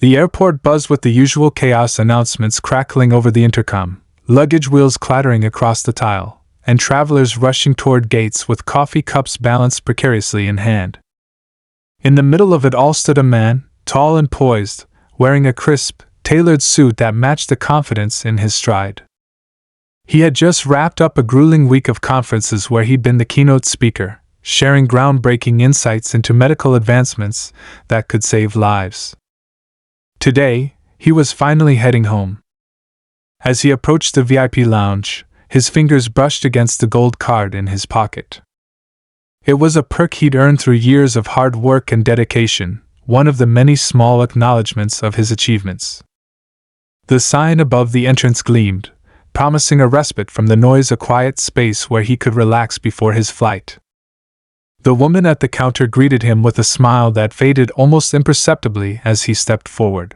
The airport buzzed with the usual chaos, announcements crackling over the intercom, luggage wheels clattering across the tile, and travelers rushing toward gates with coffee cups balanced precariously in hand. In the middle of it all stood a man, tall and poised, wearing a crisp, tailored suit that matched the confidence in his stride. He had just wrapped up a grueling week of conferences where he'd been the keynote speaker, sharing groundbreaking insights into medical advancements that could save lives. Today, he was finally heading home. As he approached the VIP lounge, his fingers brushed against the gold card in his pocket. It was a perk he'd earned through years of hard work and dedication, one of the many small acknowledgments of his achievements. The sign above the entrance gleamed, promising a respite from the noise, a quiet space where he could relax before his flight. The woman at the counter greeted him with a smile that faded almost imperceptibly as he stepped forward.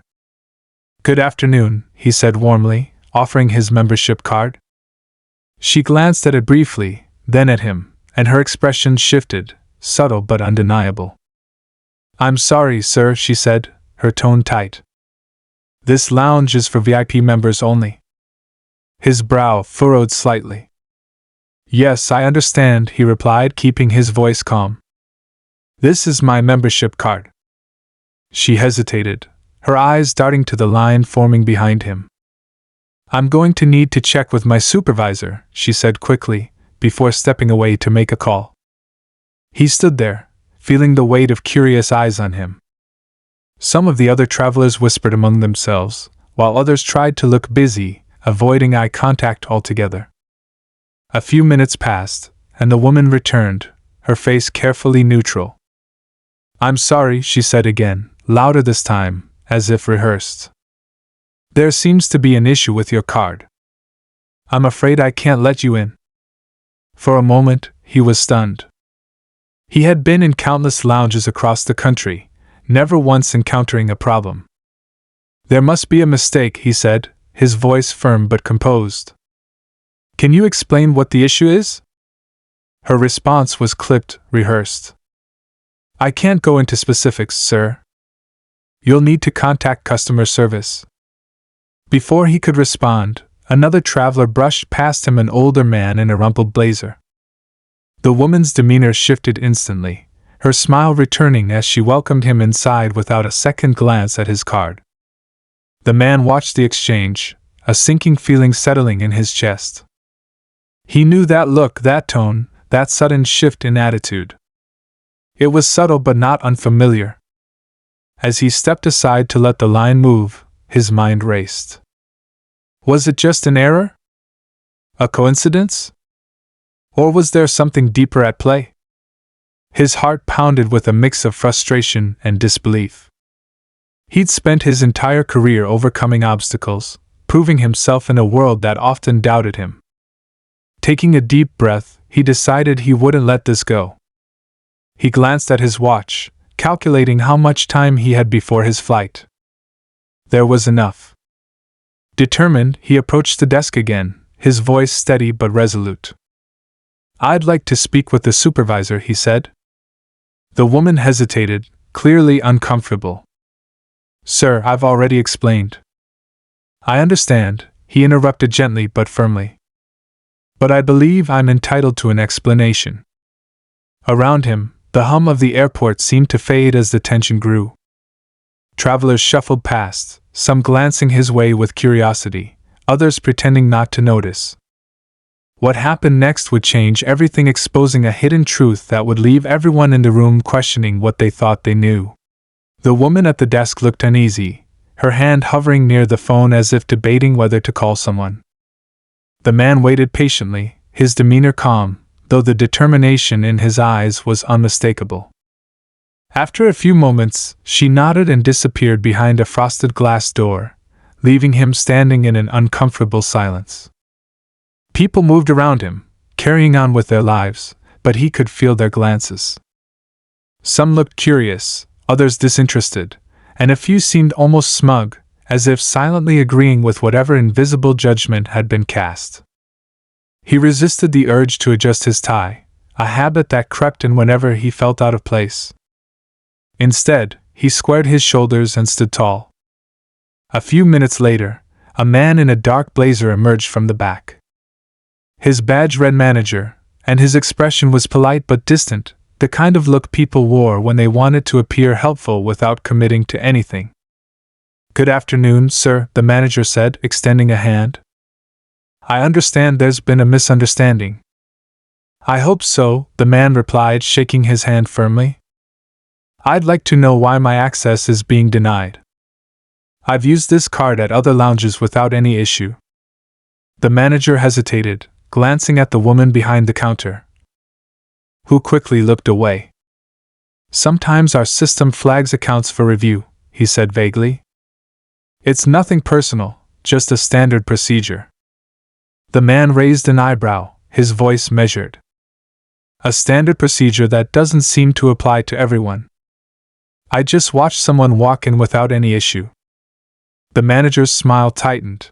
"Good afternoon," he said warmly, offering his membership card. She glanced at it briefly, then at him, and her expression shifted, subtle but undeniable. "I'm sorry, sir," she said, her tone tight. "This lounge is for VIP members only." His brow furrowed slightly. "Yes, I understand," he replied, keeping his voice calm. "This is my membership card." She hesitated, her eyes darting to the line forming behind him. "I'm going to need to check with my supervisor," she said quickly, before stepping away to make a call. He stood there, feeling the weight of curious eyes on him. Some of the other travelers whispered among themselves, while others tried to look busy, avoiding eye contact altogether. A few minutes passed, and the woman returned, her face carefully neutral. "I'm sorry," she said again, louder this time, as if rehearsed. "There seems to be an issue with your card. I'm afraid I can't let you in." For a moment, he was stunned. He had been in countless lounges across the country, never once encountering a problem. "There must be a mistake," he said, his voice firm but composed. "Can you explain what the issue is?" Her response was clipped, rehearsed. "I can't go into specifics, sir. You'll need to contact customer service." Before he could respond, another traveler brushed past him, an older man in a rumpled blazer. The woman's demeanor shifted instantly, her smile returning as she welcomed him inside without a second glance at his card. The man watched the exchange, a sinking feeling settling in his chest. He knew that look, that tone, that sudden shift in attitude. It was subtle but not unfamiliar. As he stepped aside to let the line move, his mind raced. Was it just an error? A coincidence? Or was there something deeper at play? His heart pounded with a mix of frustration and disbelief. He'd spent his entire career overcoming obstacles, proving himself in a world that often doubted him. Taking a deep breath, he decided he wouldn't let this go. He glanced at his watch, calculating how much time he had before his flight. There was enough. Determined, he approached the desk again, his voice steady but resolute. "I'd like to speak with the supervisor," he said. The woman hesitated, clearly uncomfortable. "Sir, I've already explained." "I understand," he interrupted gently but firmly. "But I believe I'm entitled to an explanation." Around him, the hum of the airport seemed to fade as the tension grew. Travelers shuffled past, some glancing his way with curiosity, others pretending not to notice. What happened next would change everything, exposing a hidden truth that would leave everyone in the room questioning what they thought they knew. The woman at the desk looked uneasy, her hand hovering near the phone as if debating whether to call someone. The man waited patiently, his demeanor calm, though the determination in his eyes was unmistakable. After a few moments, she nodded and disappeared behind a frosted glass door, leaving him standing in an uncomfortable silence. People moved around him, carrying on with their lives, but he could feel their glances. Some looked curious, others disinterested, and a few seemed almost smug, as if silently agreeing with whatever invisible judgment had been cast. He resisted the urge to adjust his tie, a habit that crept in whenever he felt out of place. Instead, he squared his shoulders and stood tall. A few minutes later, a man in a dark blazer emerged from the back. His badge read manager, and his expression was polite but distant, the kind of look people wore when they wanted to appear helpful without committing to anything. "Good afternoon, sir," the manager said, extending a hand. "I understand there's been a misunderstanding." "I hope so," the man replied, shaking his hand firmly. "I'd like to know why my access is being denied. I've used this card at other lounges without any issue." The manager hesitated, glancing at the woman behind the counter, who quickly looked away. "Sometimes our system flags accounts for review," he said vaguely. "It's nothing personal, just a standard procedure." The man raised an eyebrow, his voice measured. "A standard procedure that doesn't seem to apply to everyone. I just watched someone walk in without any issue." The manager's smile tightened.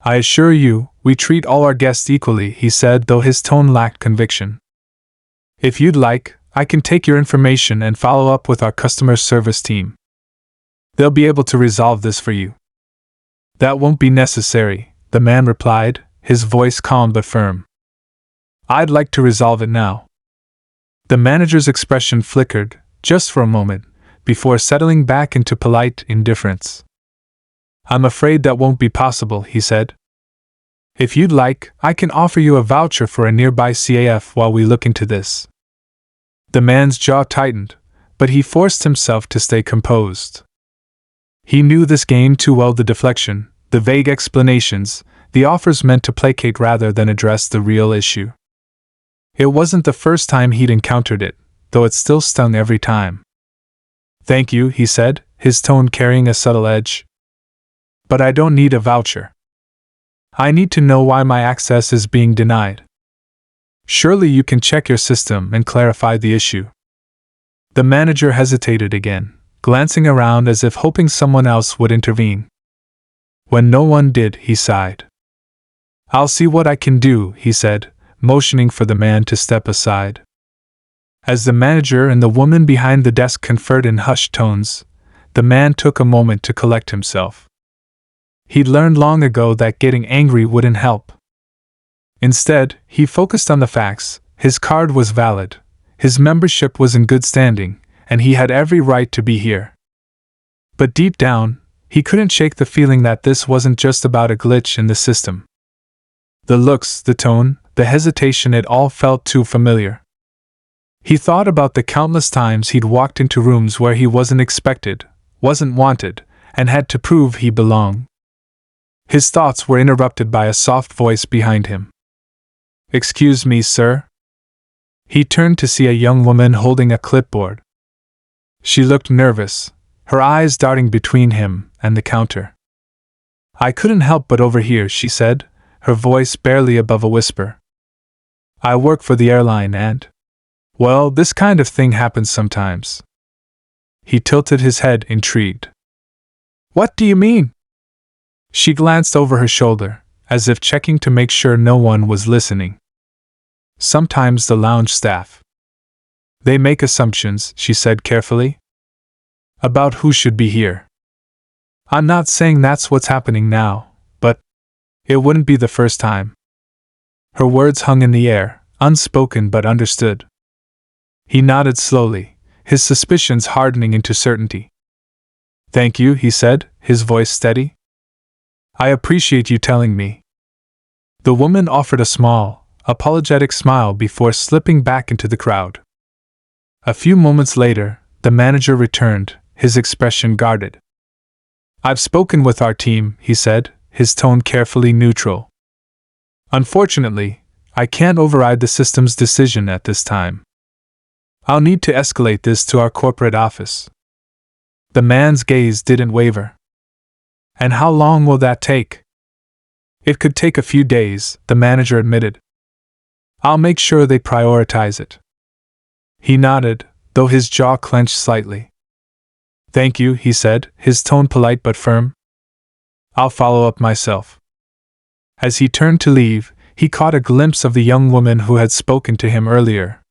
"I assure you, we treat all our guests equally," he said, though his tone lacked conviction. "If you'd like, I can take your information and follow up with our customer service team. They'll be able to resolve this for you." "That won't be necessary," the man replied, his voice calm but firm. "I'd like to resolve it now." The manager's expression flickered, just for a moment, before settling back into polite indifference. "I'm afraid that won't be possible," he said. "If you'd like, I can offer you a voucher for a nearby CAF while we look into this." The man's jaw tightened, but he forced himself to stay composed. He knew this game too well, the deflection, the vague explanations, the offers meant to placate rather than address the real issue. It wasn't the first time he'd encountered it, though it still stung every time. "Thank you," he said, his tone carrying a subtle edge. "But I don't need a voucher. I need to know why my access is being denied. Surely you can check your system and clarify the issue." The manager hesitated again, glancing around as if hoping someone else would intervene. When no one did, he sighed. "I'll see what I can do," he said, motioning for the man to step aside. As the manager and the woman behind the desk conferred in hushed tones, the man took a moment to collect himself. He'd learned long ago that getting angry wouldn't help. Instead, he focused on the facts. His card was valid, his membership was in good standing, and he had every right to be here. But deep down, he couldn't shake the feeling that this wasn't just about a glitch in the system. The looks, the tone, the hesitation, it all felt too familiar. He thought about the countless times he'd walked into rooms where he wasn't expected, wasn't wanted, and had to prove he belonged. His thoughts were interrupted by a soft voice behind him. "Excuse me, sir?" He turned to see a young woman holding a clipboard. She looked nervous, her eyes darting between him and the counter. "I couldn't help but overhear," she said, her voice barely above a whisper. "I work for the airline and, well, this kind of thing happens sometimes." He tilted his head, intrigued. "What do you mean?" She glanced over her shoulder, as if checking to make sure no one was listening. "Sometimes the lounge staff. They make assumptions," she said carefully, "about who should be here. I'm not saying that's what's happening now, but it wouldn't be the first time." Her words hung in the air, unspoken but understood. He nodded slowly, his suspicions hardening into certainty. "Thank you," he said, his voice steady. "I appreciate you telling me." The woman offered a small, apologetic smile before slipping back into the crowd. A few moments later, the manager returned, his expression guarded. "I've spoken with our team," he said, his tone carefully neutral. "Unfortunately, I can't override the system's decision at this time. I'll need to escalate this to our corporate office." The man's gaze didn't waver. "And how long will that take?" "It could take a few days," the manager admitted. "I'll make sure they prioritize it." He nodded, though his jaw clenched slightly. "Thank you," he said, his tone polite but firm. "I'll follow up myself." As he turned to leave, he caught a glimpse of the young woman who had spoken to him earlier.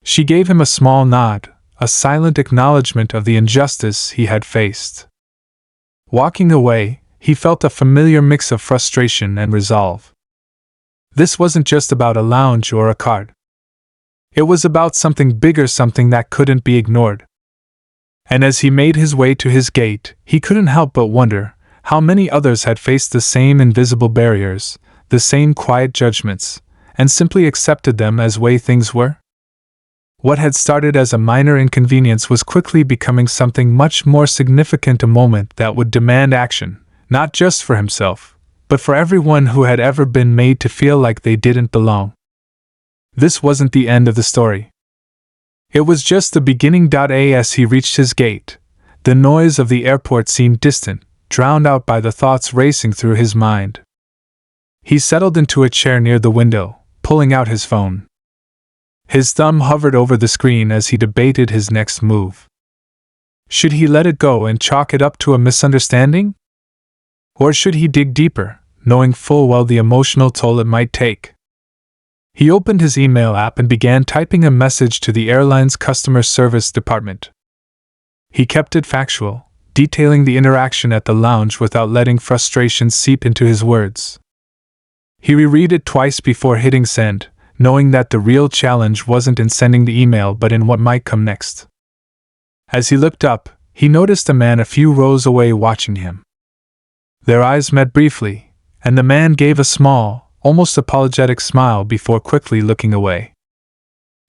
She gave him a small nod, a silent acknowledgement of the injustice he had faced. Walking away, he felt a familiar mix of frustration and resolve. This wasn't just about a lounge or a card. It was about something bigger, something that couldn't be ignored. And as he made his way to his gate, he couldn't help but wonder how many others had faced the same invisible barriers, the same quiet judgments, and simply accepted them as way things were. What had started as a minor inconvenience was quickly becoming something much more significant, a moment that would demand action, not just for himself, but for everyone who had ever been made to feel like they didn't belong. This wasn't the end of the story. It was just the beginning. As he reached his gate, the noise of the airport seemed distant, drowned out by the thoughts racing through his mind. He settled into a chair near the window, pulling out his phone. His thumb hovered over the screen as he debated his next move. Should he let it go and chalk it up to a misunderstanding? Or should he dig deeper, knowing full well the emotional toll it might take? He opened his email app and began typing a message to the airline's customer service department. He kept it factual, detailing the interaction at the lounge without letting frustration seep into his words. He reread it twice before hitting send, knowing that the real challenge wasn't in sending the email but in what might come next. As he looked up, he noticed a man a few rows away watching him. Their eyes met briefly, and the man gave a small, almost apologetic smile before quickly looking away.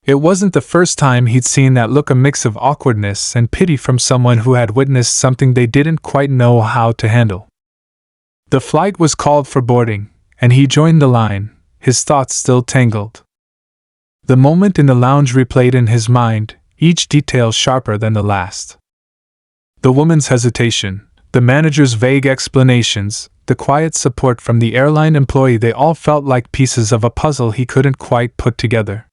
It wasn't the first time he'd seen that look, a mix of awkwardness and pity from someone who had witnessed something they didn't quite know how to handle. The flight was called for boarding, and he joined the line, his thoughts still tangled. The moment in the lounge replayed in his mind, each detail sharper than the last. The woman's hesitation, the manager's vague explanations, the quiet support from the airline employee, they all felt like pieces of a puzzle he couldn't quite put together.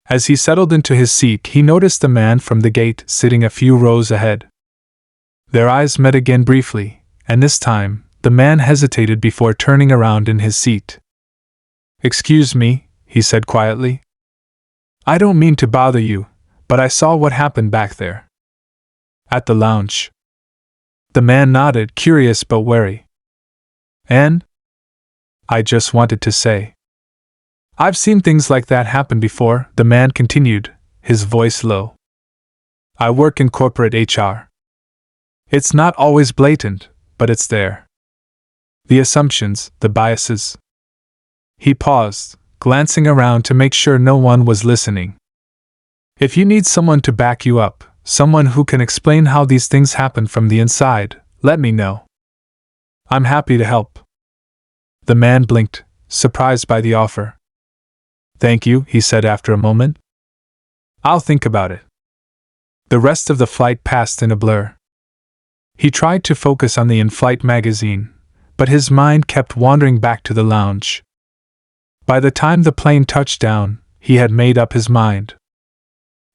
As he settled into his seat, he noticed the man from the gate sitting a few rows ahead. Their eyes met again briefly, and this time, the man hesitated before turning around in his seat. "Excuse me," he said quietly. "I don't mean to bother you, but I saw what happened back there." "At the lounge?" The man nodded, curious but wary. "And?" "I just wanted to say. I've seen things like that happen before," the man continued, his voice low. "I work in corporate HR. It's not always blatant, but it's there. The assumptions, the biases." He paused, glancing around to make sure no one was listening. "If you need someone to back you up, someone who can explain how these things happen from the inside, let me know. I'm happy to help." The man blinked, surprised by the offer. "Thank you," he said after a moment. "I'll think about it." The rest of the flight passed in a blur. He tried to focus on the in-flight magazine, but his mind kept wandering back to the lounge. By the time the plane touched down, he had made up his mind.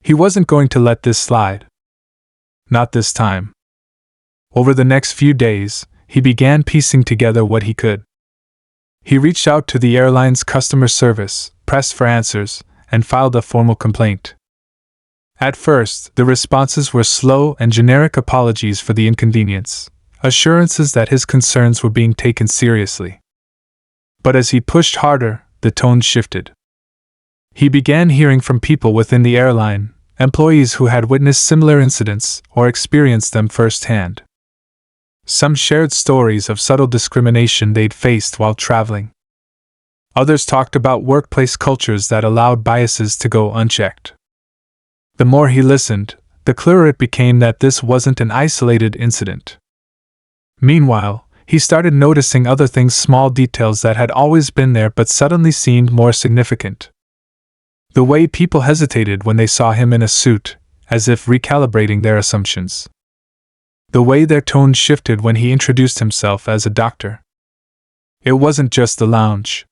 He wasn't going to let this slide. Not this time. Over the next few days, he began piecing together what he could. He reached out to the airline's customer service, pressed for answers, and filed a formal complaint. At first, the responses were slow and generic apologies for the inconvenience, assurances that his concerns were being taken seriously. But as he pushed harder, the tone shifted. He began hearing from people within the airline, employees who had witnessed similar incidents or experienced them firsthand. Some shared stories of subtle discrimination they'd faced while traveling. Others talked about workplace cultures that allowed biases to go unchecked. The more he listened, the clearer it became that this wasn't an isolated incident. Meanwhile, he started noticing other things, small details that had always been there but suddenly seemed more significant. The way people hesitated when they saw him in a suit, as if recalibrating their assumptions. The way their tone shifted when he introduced himself as a doctor. It wasn't just the lounge.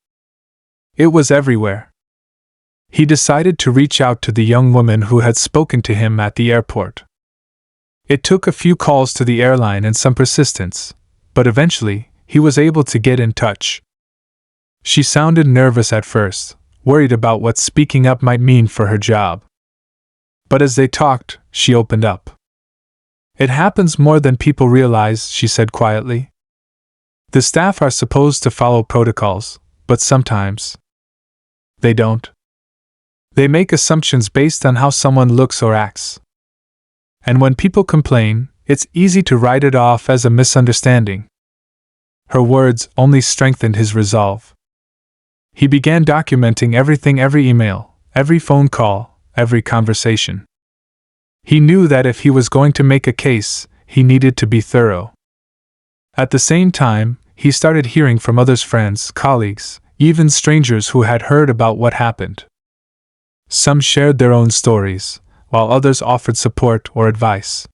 It was everywhere. He decided to reach out to the young woman who had spoken to him at the airport. It took a few calls to the airline and some persistence, but eventually, he was able to get in touch. She sounded nervous at first, worried about what speaking up might mean for her job. But as they talked, she opened up. It happens more than people realize, she said quietly. The staff are supposed to follow protocols, but sometimes they don't. They make assumptions based on how someone looks or acts. And when people complain, it's easy to write it off as a misunderstanding. Her words only strengthened his resolve. He began documenting everything, every email, every phone call, every conversation. He knew that if he was going to make a case, he needed to be thorough. At the same time, he started hearing from others, friends, colleagues, even strangers who had heard about what happened. Some shared their own stories, while others offered support or advice.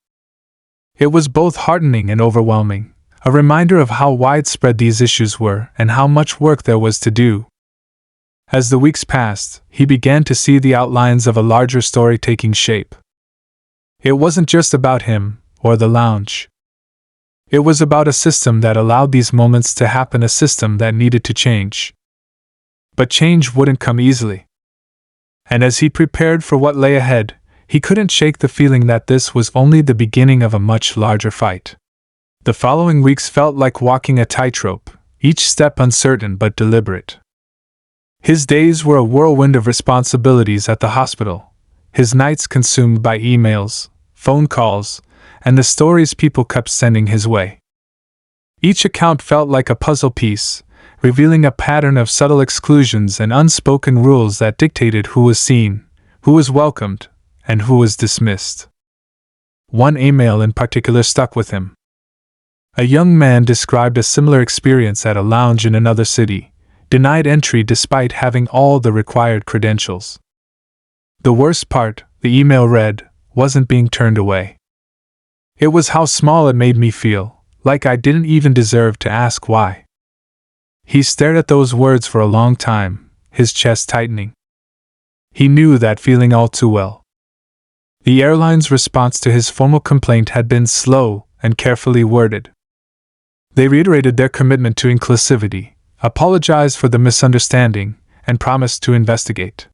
It was both heartening and overwhelming, a reminder of how widespread these issues were and how much work there was to do. As the weeks passed, he began to see the outlines of a larger story taking shape. It wasn't just about him or the lounge. It was about a system that allowed these moments to happen, a system that needed to change. But change wouldn't come easily. And as he prepared for what lay ahead, he couldn't shake the feeling that this was only the beginning of a much larger fight. The following weeks felt like walking a tightrope, each step uncertain but deliberate. His days were a whirlwind of responsibilities at the hospital, his nights consumed by emails, phone calls, and the stories people kept sending his way. Each account felt like a puzzle piece, revealing a pattern of subtle exclusions and unspoken rules that dictated who was seen, who was welcomed, and who was dismissed. One email in particular stuck with him. A young man described a similar experience at a lounge in another city, denied entry despite having all the required credentials. The worst part, the email read, wasn't being turned away. It was how small it made me feel, like I didn't even deserve to ask why. He stared at those words for a long time, his chest tightening. He knew that feeling all too well. The airline's response to his formal complaint had been slow and carefully worded. They reiterated their commitment to inclusivity, apologized for the misunderstanding, and promised to investigate.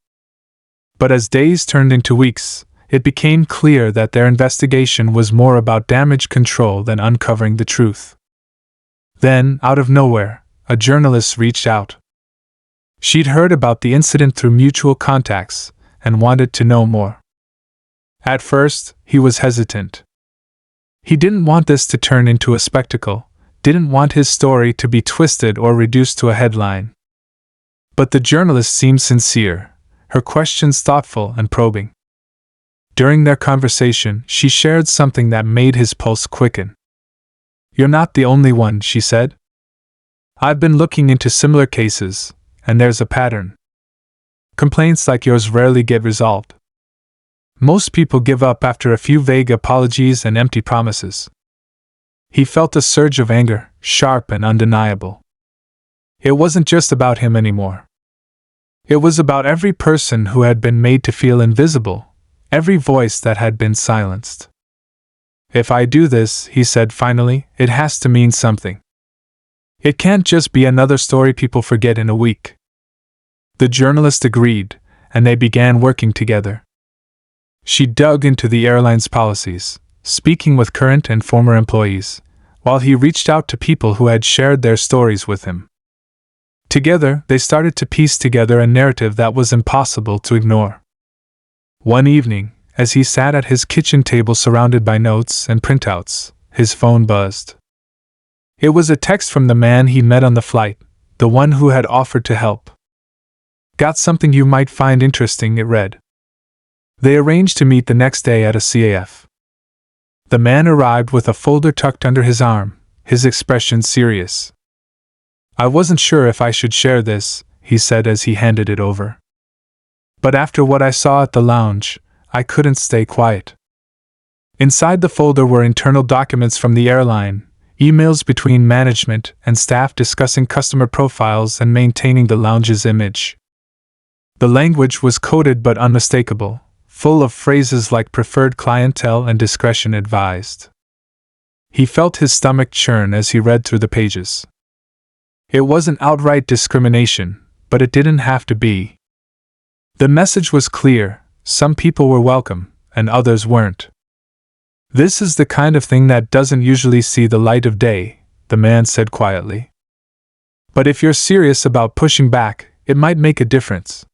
But as days turned into weeks, it became clear that their investigation was more about damage control than uncovering the truth. Then, out of nowhere, a journalist reached out. She'd heard about the incident through mutual contacts and wanted to know more. At first, he was hesitant. He didn't want this to turn into a spectacle, didn't want his story to be twisted or reduced to a headline. But the journalist seemed sincere, her questions thoughtful and probing. During their conversation, she shared something that made his pulse quicken. "You're not the only one," she said. "I've been looking into similar cases, and there's a pattern. Complaints like yours rarely get resolved. Most people give up after a few vague apologies and empty promises." He felt a surge of anger, sharp and undeniable. It wasn't just about him anymore. It was about every person who had been made to feel invisible, every voice that had been silenced. "If I do this," he said finally, "it has to mean something. It can't just be another story people forget in a week." The journalist agreed, and they began working together. She dug into the airline's policies, speaking with current and former employees, while he reached out to people who had shared their stories with him. Together, they started to piece together a narrative that was impossible to ignore. One evening, as he sat at his kitchen table surrounded by notes and printouts, his phone buzzed. It was a text from the man he met on the flight, the one who had offered to help. "Got something you might find interesting," it read. They arranged to meet the next day at a CAF. The man arrived with a folder tucked under his arm, his expression serious. "I wasn't sure if I should share this," he said as he handed it over. "But after what I saw at the lounge, I couldn't stay quiet." Inside the folder were internal documents from the airline, emails between management and staff discussing customer profiles and maintaining the lounge's image. The language was coded but unmistakable, full of phrases like preferred clientele and discretion advised. He felt his stomach churn as he read through the pages. It wasn't outright discrimination, but it didn't have to be. The message was clear: some people were welcome, and others weren't. "This is the kind of thing that doesn't usually see the light of day," the man said quietly. "But if you're serious about pushing back, it might make a difference."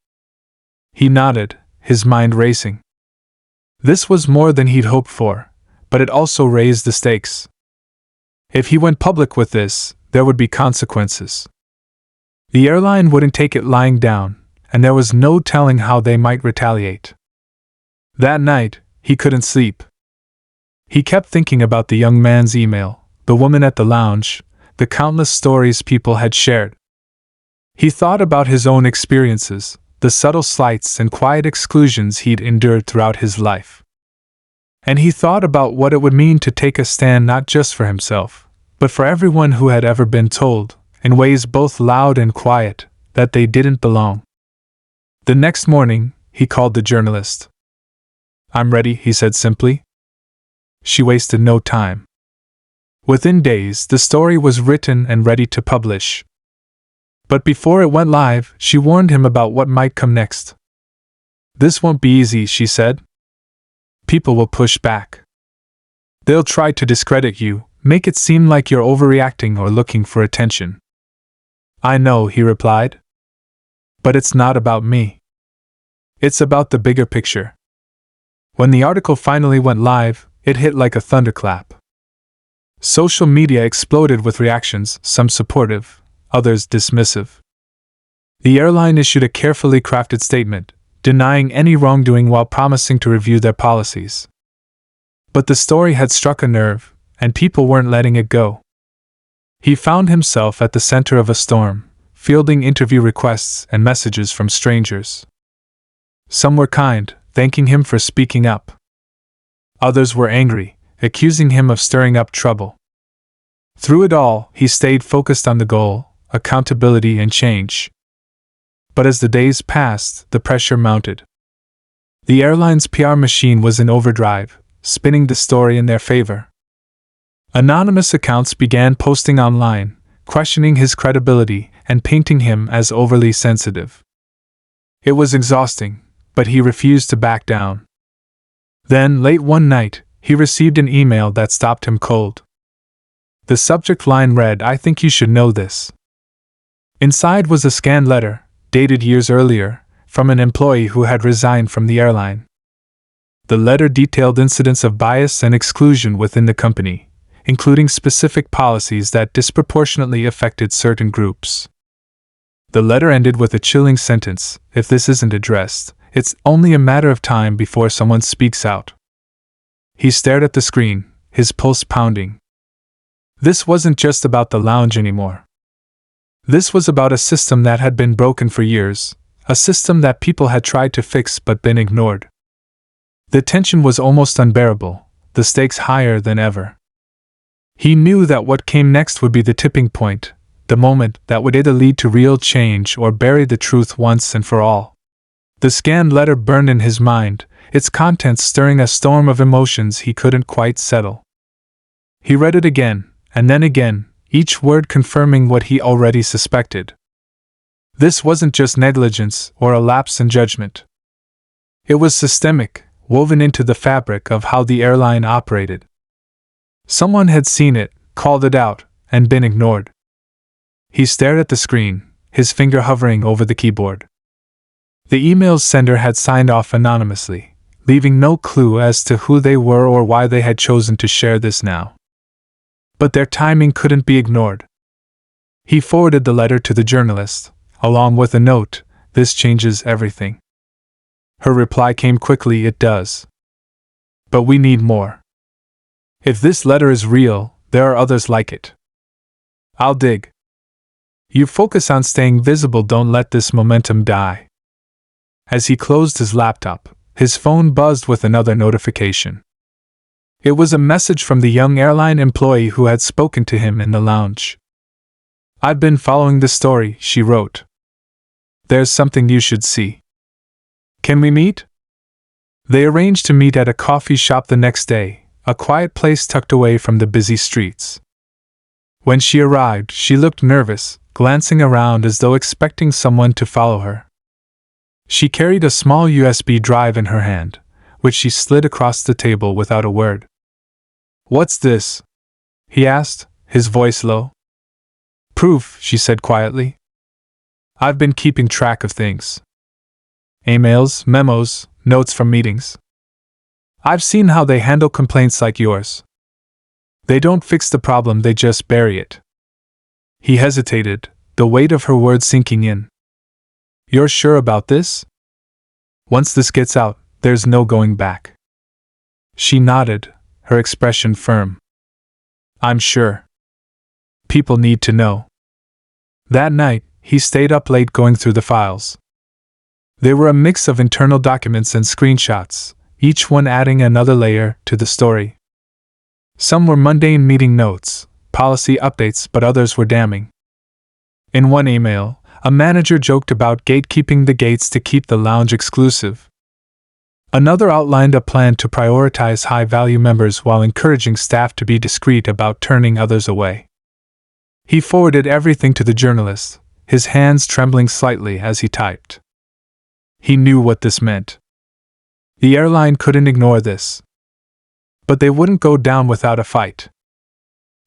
He nodded, his mind racing. This was more than he'd hoped for, but it also raised the stakes. If he went public with this, there would be consequences. The airline wouldn't take it lying down, and there was no telling how they might retaliate. That night, he couldn't sleep. He kept thinking about the young man's email, the woman at the lounge, the countless stories people had shared. He thought about his own experiences, the subtle slights and quiet exclusions he'd endured throughout his life. And he thought about what it would mean to take a stand not just for himself, but for everyone who had ever been told, in ways both loud and quiet, that they didn't belong. The next morning, he called the journalist. "I'm ready," he said simply. She wasted no time. Within days, the story was written and ready to publish. But before it went live, she warned him about what might come next. "This won't be easy," she said. "People will push back. They'll try to discredit you, make it seem like you're overreacting or looking for attention." "I know," he replied. "But it's not about me. It's about the bigger picture." When the article finally went live, it hit like a thunderclap. Social media exploded with reactions, some supportive, others dismissive. The airline issued a carefully crafted statement, denying any wrongdoing while promising to review their policies. But the story had struck a nerve, and people weren't letting it go. He found himself at the center of a storm, fielding interview requests and messages from strangers. Some were kind, thanking him for speaking up. Others were angry, accusing him of stirring up trouble. Through it all, he stayed focused on the goal, accountability and change. But as the days passed, the pressure mounted. The airline's PR machine was in overdrive, spinning the story in their favor. Anonymous accounts began posting online, questioning his credibility and painting him as overly sensitive. It was exhausting, but he refused to back down. Then, late one night, he received an email that stopped him cold. The subject line read, "I think you should know this." Inside was a scanned letter, dated years earlier, from an employee who had resigned from the airline. The letter detailed incidents of bias and exclusion within the company, including specific policies that disproportionately affected certain groups. The letter ended with a chilling sentence, "If this isn't addressed, it's only a matter of time before someone speaks out." He stared at the screen, his pulse pounding. This wasn't just about the lounge anymore. This was about a system that had been broken for years, a system that people had tried to fix but been ignored. The tension was almost unbearable, the stakes higher than ever. He knew that what came next would be the tipping point, the moment that would either lead to real change or bury the truth once and for all. The scanned letter burned in his mind, its contents stirring a storm of emotions he couldn't quite settle. He read it again, and then again, each word confirming what he already suspected. This wasn't just negligence or a lapse in judgment. It was systemic, woven into the fabric of how the airline operated. Someone had seen it, called it out, and been ignored. He stared at the screen, his finger hovering over the keyboard. The email's sender had signed off anonymously, leaving no clue as to who they were or why they had chosen to share this now. But their timing couldn't be ignored. He forwarded the letter to the journalist, along with a note, "This changes everything." Her reply came quickly, "It does. But we need more. If this letter is real, there are others like it. I'll dig. You focus on staying visible, don't let this momentum die." As he closed his laptop, his phone buzzed with another notification. It was a message from the young airline employee who had spoken to him in the lounge. "I've been following the story," she wrote. "There's something you should see. Can we meet?" They arranged to meet at a coffee shop the next day, a quiet place tucked away from the busy streets. When she arrived, she looked nervous, glancing around as though expecting someone to follow her. She carried a small USB drive in her hand, which she slid across the table without a word. "What's this?" he asked, his voice low. "Proof," she said quietly. "I've been keeping track of things. Emails, memos, notes from meetings. I've seen how they handle complaints like yours. They don't fix the problem, they just bury it." He hesitated, the weight of her words sinking in. "You're sure about this? Once this gets out, there's no going back." She nodded, her expression firm. "I'm sure. People need to know." That night, he stayed up late going through the files. They were a mix of internal documents and screenshots, each one adding another layer to the story. Some were mundane meeting notes, policy updates, but others were damning. In one email, a manager joked about gatekeeping the gates to keep the lounge exclusive. Another outlined a plan to prioritize high-value members while encouraging staff to be discreet about turning others away. He forwarded everything to the journalist, his hands trembling slightly as he typed. He knew what this meant. The airline couldn't ignore this. But they wouldn't go down without a fight.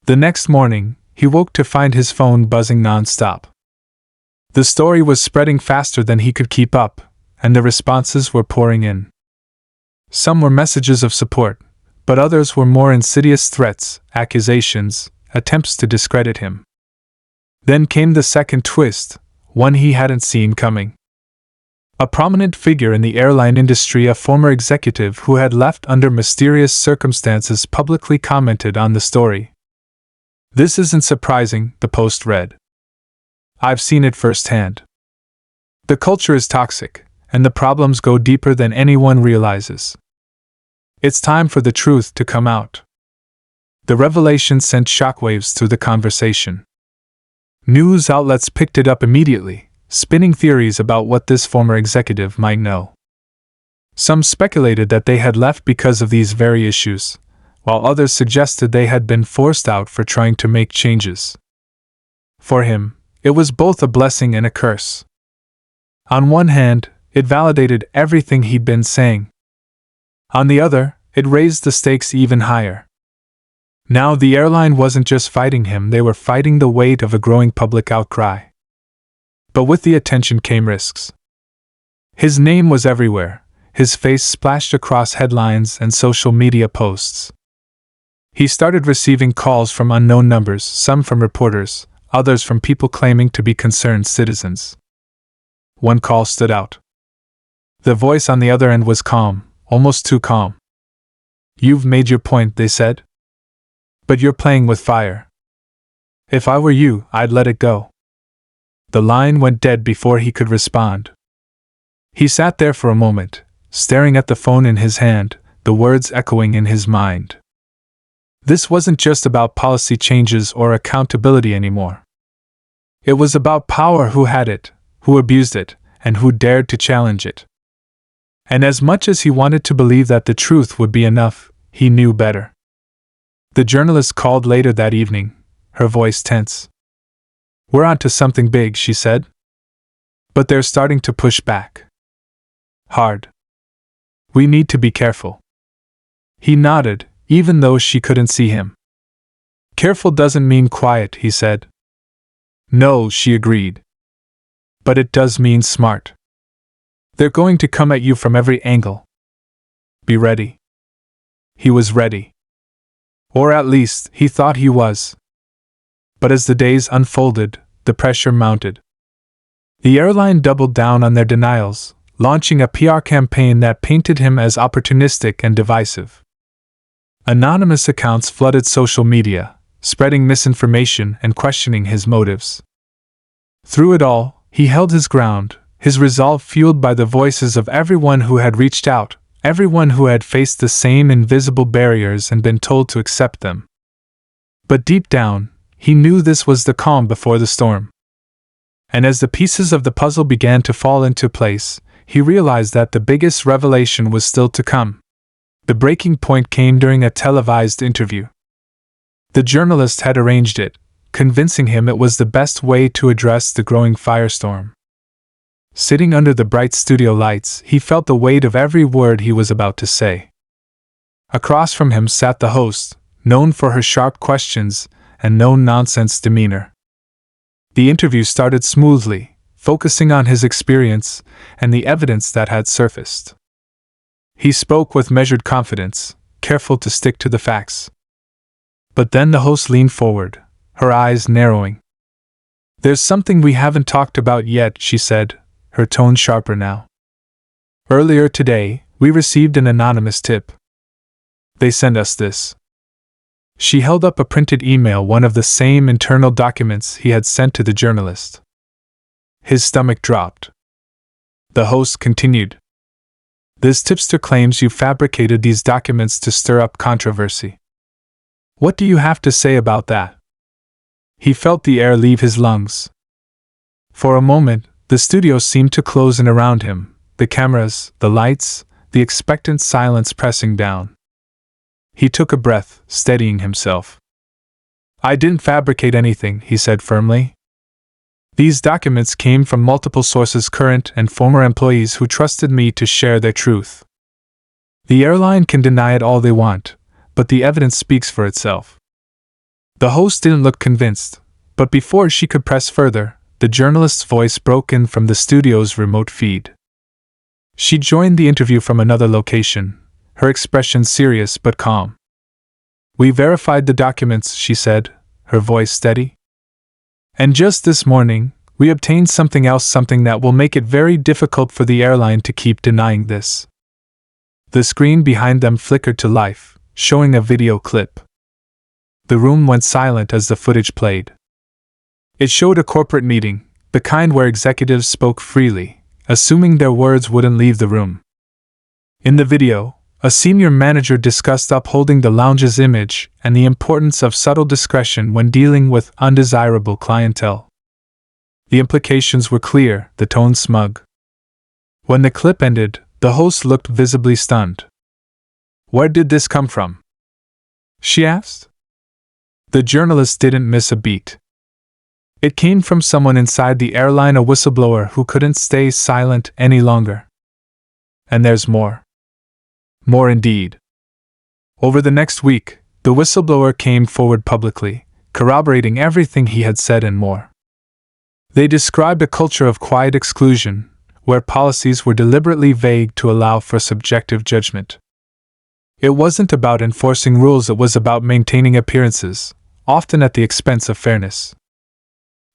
The next morning, he woke to find his phone buzzing non-stop. The story was spreading faster than he could keep up, and the responses were pouring in. Some were messages of support, but others were more insidious threats, accusations, attempts to discredit him. Then came the second twist, one he hadn't seen coming. A prominent figure in the airline industry, a former executive who had left under mysterious circumstances, publicly commented on the story. "This isn't surprising," the Post read. "I've seen it firsthand. The culture is toxic, and the problems go deeper than anyone realizes. It's time for the truth to come out." The revelation sent shockwaves through the conversation. News outlets picked it up immediately, spinning theories about what this former executive might know. Some speculated that they had left because of these very issues, while others suggested they had been forced out for trying to make changes. For him, it was both a blessing and a curse. On one hand, it validated everything he'd been saying. On the other, it raised the stakes even higher. Now the airline wasn't just fighting him, they were fighting the weight of a growing public outcry. But with the attention came risks. His name was everywhere, his face splashed across headlines and social media posts. He started receiving calls from unknown numbers, some from reporters, others from people claiming to be concerned citizens. One call stood out. The voice on the other end was calm, almost too calm. "You've made your point," they said. "But you're playing with fire. If I were you, I'd let it go." The line went dead before he could respond. He sat there for a moment, staring at the phone in his hand, the words echoing in his mind. This wasn't just about policy changes or accountability anymore. It was about power, who had it, who abused it, and who dared to challenge it. And as much as he wanted to believe that the truth would be enough, he knew better. The journalist called later that evening, her voice tense. "We're onto something big," she said. "But they're starting to push back. Hard. We need to be careful." He nodded, even though she couldn't see him. "Careful doesn't mean quiet," he said. "No," she agreed. "But it does mean smart. They're going to come at you from every angle. Be ready." He was ready. Or at least, he thought he was. But as the days unfolded, the pressure mounted. The airline doubled down on their denials, launching a PR campaign that painted him as opportunistic and divisive. Anonymous accounts flooded social media, spreading misinformation and questioning his motives. Through it all, he held his ground, his resolve fueled by the voices of everyone who had reached out, everyone who had faced the same invisible barriers and been told to accept them. But deep down, he knew this was the calm before the storm. And as the pieces of the puzzle began to fall into place, he realized that the biggest revelation was still to come. The breaking point came during a televised interview. The journalist had arranged it, convincing him it was the best way to address the growing firestorm. Sitting under the bright studio lights, he felt the weight of every word he was about to say. Across from him sat the host, known for her sharp questions and no-nonsense demeanor. The interview started smoothly, focusing on his experience and the evidence that had surfaced. He spoke with measured confidence, careful to stick to the facts. But then the host leaned forward, her eyes narrowing. "There's something we haven't talked about yet," she said, her tone sharper now. "Earlier today, we received an anonymous tip. They sent us this." She held up a printed email, one of the same internal documents he had sent to the journalist. His stomach dropped. The host continued. "This tipster claims you fabricated these documents to stir up controversy. What do you have to say about that?" He felt the air leave his lungs. For a moment, the studio seemed to close in around him, the cameras, the lights, the expectant silence pressing down. He took a breath, steadying himself. "I didn't fabricate anything," he said firmly. "These documents came from multiple sources, current and former employees who trusted me to share their truth. The airline can deny it all they want, but the evidence speaks for itself." The host didn't look convinced, but before she could press further, the journalist's voice broke in from the studio's remote feed. She joined the interview from another location, her expression serious but calm. "We verified the documents," she said, her voice steady. "And just this morning, we obtained something else, something that will make it very difficult for the airline to keep denying this." The screen behind them flickered to life, showing a video clip. The room went silent as the footage played. It showed a corporate meeting, the kind where executives spoke freely, assuming their words wouldn't leave the room. In the video, a senior manager discussed upholding the lounge's image and the importance of subtle discretion when dealing with undesirable clientele. The implications were clear, the tone smug. When the clip ended, the host looked visibly stunned. "Where did this come from?" she asked. The journalist didn't miss a beat. "It came from someone inside the airline, a whistleblower who couldn't stay silent any longer. And there's more. More indeed." Over the next week, the whistleblower came forward publicly, corroborating everything he had said and more. They described a culture of quiet exclusion, where policies were deliberately vague to allow for subjective judgment. It wasn't about enforcing rules, it was about maintaining appearances, often at the expense of fairness.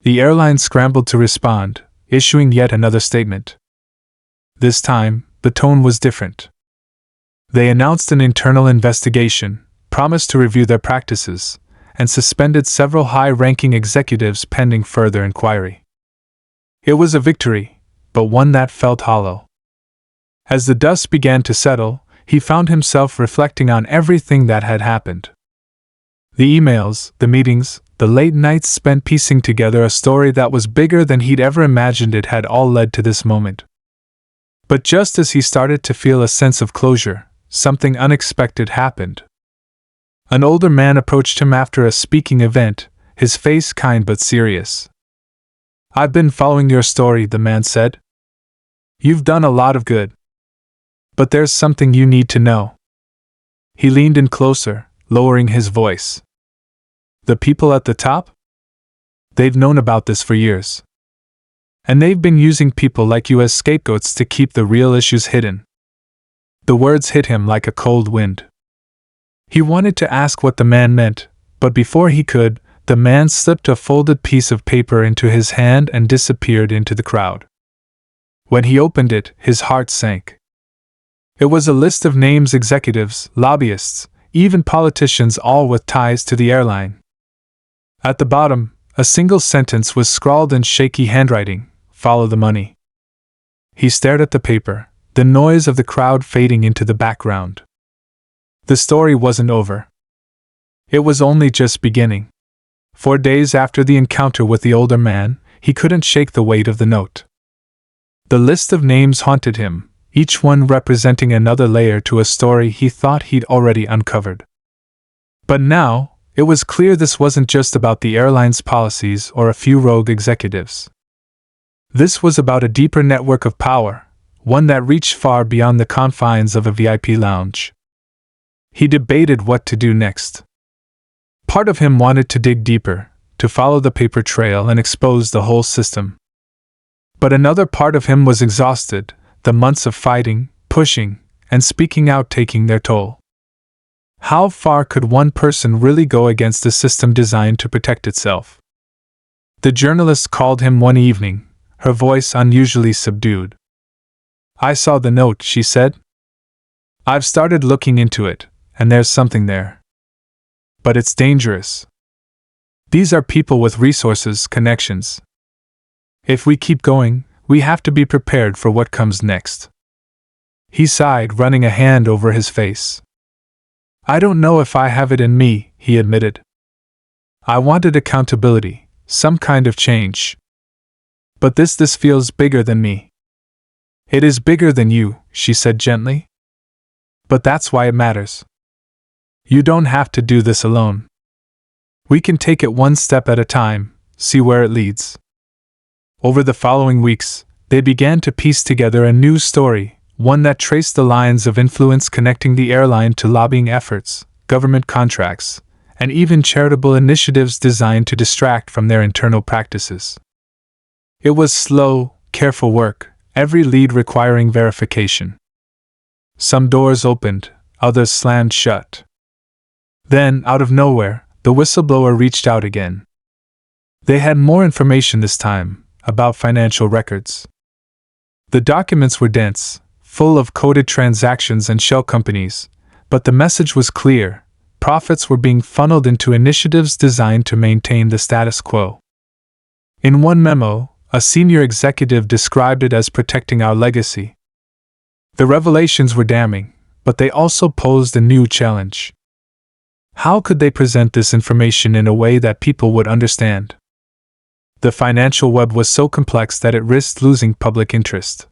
The airline scrambled to respond, issuing yet another statement. This time, the tone was different. They announced an internal investigation, promised to review their practices, and suspended several high-ranking executives pending further inquiry. It was a victory, but one that felt hollow. As the dust began to settle, he found himself reflecting on everything that had happened. The emails, the meetings, the late nights spent piecing together a story that was bigger than he'd ever imagined. It had all led to this moment. But just as he started to feel a sense of closure, something unexpected happened. An older man approached him after a speaking event, his face kind but serious. "I've been following your story," the man said. "You've done a lot of good. But there's something you need to know." He leaned in closer, lowering his voice. "The people at the top? They've known about this for years. And they've been using people like you as scapegoats to keep the real issues hidden." The words hit him like a cold wind. He wanted to ask what the man meant, but before he could, the man slipped a folded piece of paper into his hand and disappeared into the crowd. When he opened it, his heart sank. It was a list of names: executives, lobbyists, even politicians, all with ties to the airline. At the bottom, a single sentence was scrawled in shaky handwriting: "Follow the money." He stared at the paper, the noise of the crowd fading into the background. The story wasn't over. It was only just beginning. 4 days after the encounter with the older man, he couldn't shake the weight of the note. The list of names haunted him, each one representing another layer to a story he thought he'd already uncovered. But now, it was clear this wasn't just about the airline's policies or a few rogue executives. This was about a deeper network of power, one that reached far beyond the confines of a VIP lounge. He debated what to do next. Part of him wanted to dig deeper, to follow the paper trail and expose the whole system. But another part of him was exhausted, the months of fighting, pushing, and speaking out taking their toll. How far could one person really go against a system designed to protect itself? The journalist called him one evening, her voice unusually subdued. "I saw the note," she said. "I've started looking into it, and there's something there. But it's dangerous. These are people with resources, connections. If we keep going, we have to be prepared for what comes next." He sighed, running a hand over his face. "I don't know if I have it in me," he admitted. "I wanted accountability, some kind of change. But this feels bigger than me." "It is bigger than you," she said gently. "But that's why it matters. You don't have to do this alone. We can take it one step at a time, see where it leads." Over the following weeks, they began to piece together a new story, one that traced the lines of influence connecting the airline to lobbying efforts, government contracts, and even charitable initiatives designed to distract from their internal practices. It was slow, careful work, every lead requiring verification. Some doors opened, others slammed shut. Then, out of nowhere, the whistleblower reached out again. They had more information this time, about financial records. The documents were dense, full of coded transactions and shell companies, but the message was clear: profits were being funneled into initiatives designed to maintain the status quo. In one memo, a senior executive described it as protecting our legacy. The revelations were damning, but they also posed a new challenge. How could they present this information in a way that people would understand? The financial web was so complex that it risked losing public interest.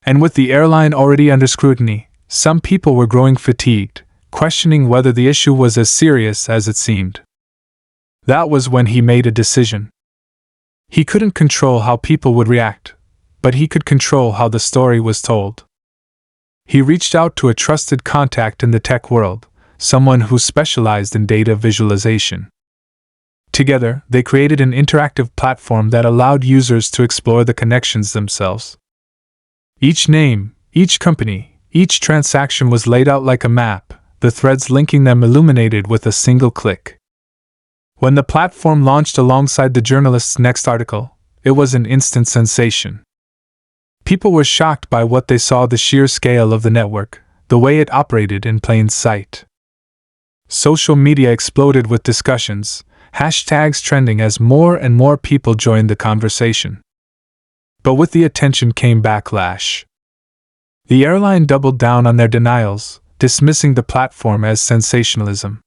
And with the airline already under scrutiny, some people were growing fatigued, questioning whether the issue was as serious as it seemed. That was when he made a decision. He couldn't control how people would react, but he could control how the story was told. He reached out to a trusted contact in the tech world, someone who specialized in data visualization. Together, they created an interactive platform that allowed users to explore the connections themselves. Each name, each company, each transaction was laid out like a map, the threads linking them illuminated with a single click. When the platform launched alongside the journalist's next article, it was an instant sensation. People were shocked by what they saw: the sheer scale of the network, the way it operated in plain sight. Social media exploded with discussions, hashtags trending as more and more people joined the conversation. But with the attention came backlash. The airline doubled down on their denials, dismissing the platform as sensationalism.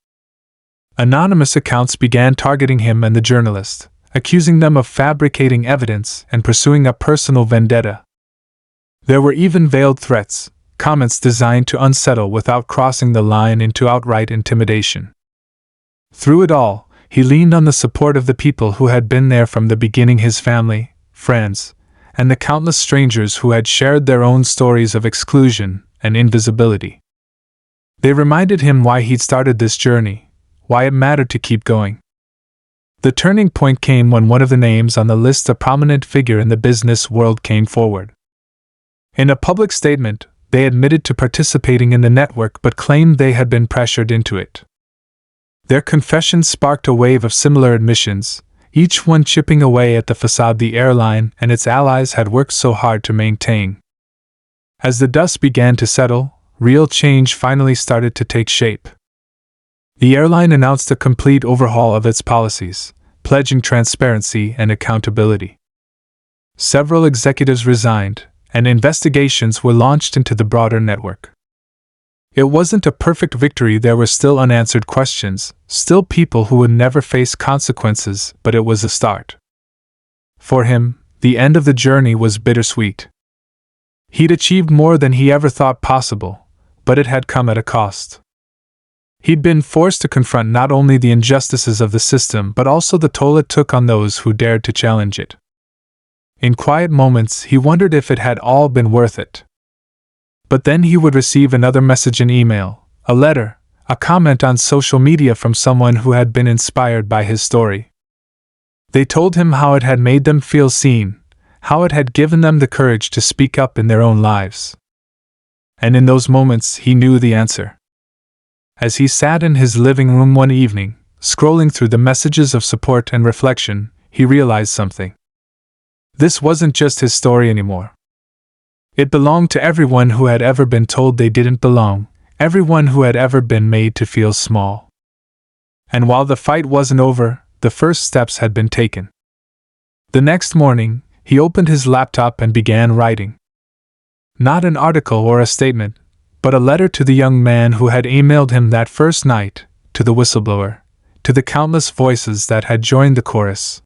Anonymous accounts began targeting him and the journalist, accusing them of fabricating evidence and pursuing a personal vendetta. There were even veiled threats, comments designed to unsettle without crossing the line into outright intimidation. Through it all, he leaned on the support of the people who had been there from the beginning: his family, friends, and the countless strangers who had shared their own stories of exclusion and invisibility. They reminded him why he'd started this journey, why it mattered to keep going. The turning point came when one of the names on the list, a prominent figure in the business world, came forward. In a public statement, they admitted to participating in the network but claimed they had been pressured into it. Their confessions sparked a wave of similar admissions, each one chipping away at the facade the airline and its allies had worked so hard to maintain. As the dust began to settle, real change finally started to take shape. The airline announced a complete overhaul of its policies, pledging transparency and accountability. Several executives resigned, and investigations were launched into the broader network. It wasn't a perfect victory. There were still unanswered questions, still people who would never face consequences, but it was a start. For him, the end of the journey was bittersweet. He'd achieved more than he ever thought possible, but it had come at a cost. He'd been forced to confront not only the injustices of the system but also the toll it took on those who dared to challenge it. In quiet moments, he wondered if it had all been worth it. But then he would receive another message, an email, a letter, a comment on social media from someone who had been inspired by his story. They told him how it had made them feel seen, how it had given them the courage to speak up in their own lives. And in those moments, he knew the answer. As he sat in his living room one evening, scrolling through the messages of support and reflection, he realized something. This wasn't just his story anymore. It belonged to everyone who had ever been told they didn't belong, everyone who had ever been made to feel small. And while the fight wasn't over, the first steps had been taken. The next morning, he opened his laptop and began writing. Not an article or a statement, but a letter to the young man who had emailed him that first night, to the whistleblower, to the countless voices that had joined the chorus.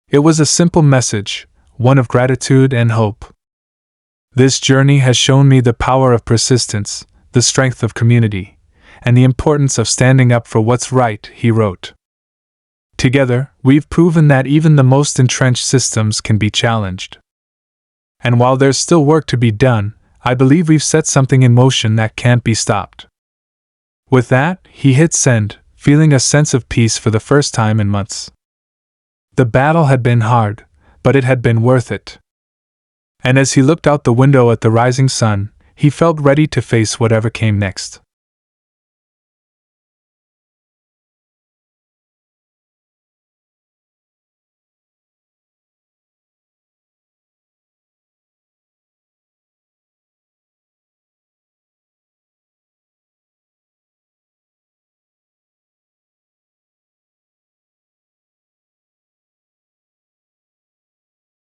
It was a simple message, one of gratitude and hope. This journey has shown me the power of persistence, the strength of community, and the importance of standing up for what's right, he wrote. Together, we've proven that even the most entrenched systems can be challenged. And while there's still work to be done, I believe we've set something in motion that can't be stopped. With that, he hit send, feeling a sense of peace for the first time in months. The battle had been hard, but it had been worth it. And as he looked out the window at the rising sun, he felt ready to face whatever came next.